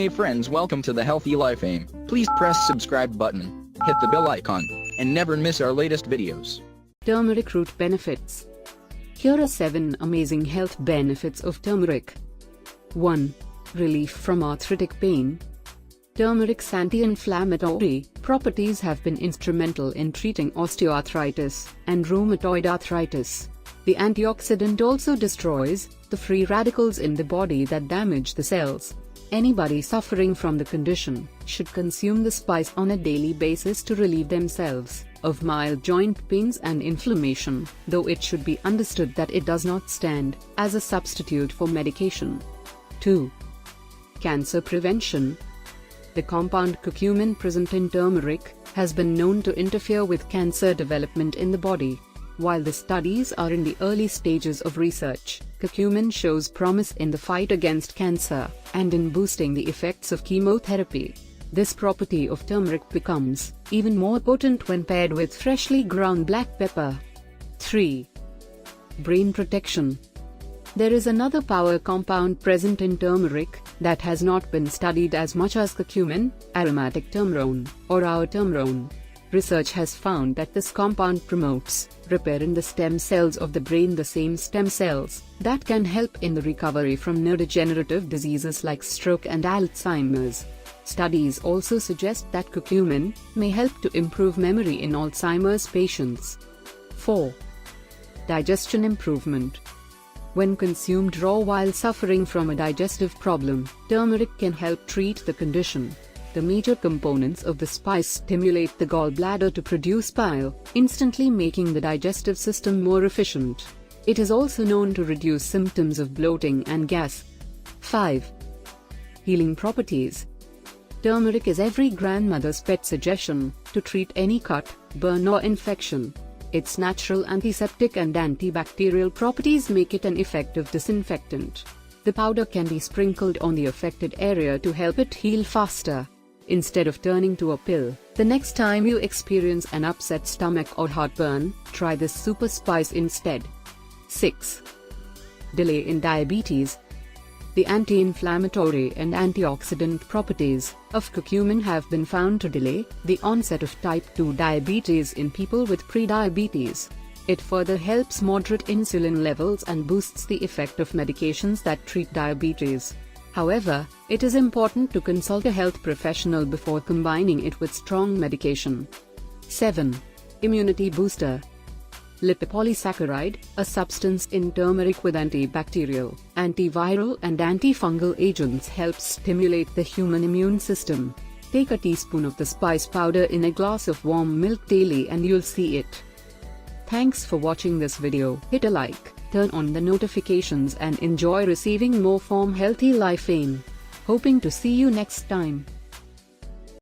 Hey friends, welcome to the Healthy Life Aim. Please press subscribe button, hit the bell icon, and never miss our latest videos. Turmeric root benefits. Here are 7 amazing health benefits of turmeric. 1. Relief from arthritic pain. Turmeric's anti-inflammatory properties have been instrumental in treating osteoarthritis and rheumatoid arthritis. The antioxidant also destroys the free radicals in the body that damage the cells. Anybody suffering from the condition should consume the spice on a daily basis to relieve themselves of mild joint pains and inflammation, though it should be understood that it does not stand as a substitute for medication. 2. Cancer prevention. The compound curcumin present in turmeric has been known to interfere with cancer development in the body. While the studies are in the early stages of research, curcumin shows promise in the fight against cancer and in boosting the effects of chemotherapy. This property of turmeric becomes even more potent when paired with freshly ground black pepper. 3. Brain protection. There is another power compound present in turmeric that has not been studied as much as curcumin, aromatic turmeric, or our turmeric. Research has found that this compound promotes repair in the stem cells of the brain, the same stem cells that can help in the recovery from neurodegenerative diseases like stroke and Alzheimer's. Studies also suggest that curcumin may help to improve memory in Alzheimer's patients. 4. Digestion improvement. When consumed raw while suffering from a digestive problem, turmeric can help treat the condition. The major components of the spice stimulate the gallbladder to produce bile, instantly making the digestive system more efficient. It is also known to reduce symptoms of bloating and gas. 5. Healing properties. Turmeric is every grandmother's pet suggestion to treat any cut, burn or infection. Its natural antiseptic and antibacterial properties make it an effective disinfectant. The powder can be sprinkled on the affected area to help it heal faster. Instead of turning to a pill, the next time you experience an upset stomach or heartburn, try this super spice instead. 6. Delay in diabetes. The anti-inflammatory and antioxidant properties of curcumin have been found to delay the onset of type 2 diabetes in people with prediabetes. It further helps moderate insulin levels and boosts the effect of medications that treat diabetes. However, it is important to consult a health professional before combining it with strong medication. 7. Immunity booster. Lipopolysaccharide, a substance in turmeric with antibacterial, antiviral and antifungal agents, helps stimulate the human immune system. Take a teaspoon of the spice powder in a glass of warm milk daily and you'll see it. Thanks for watching this video. Hit a like, turn on the notifications and enjoy receiving more from Healthy Life Aim. Hoping to see you next time.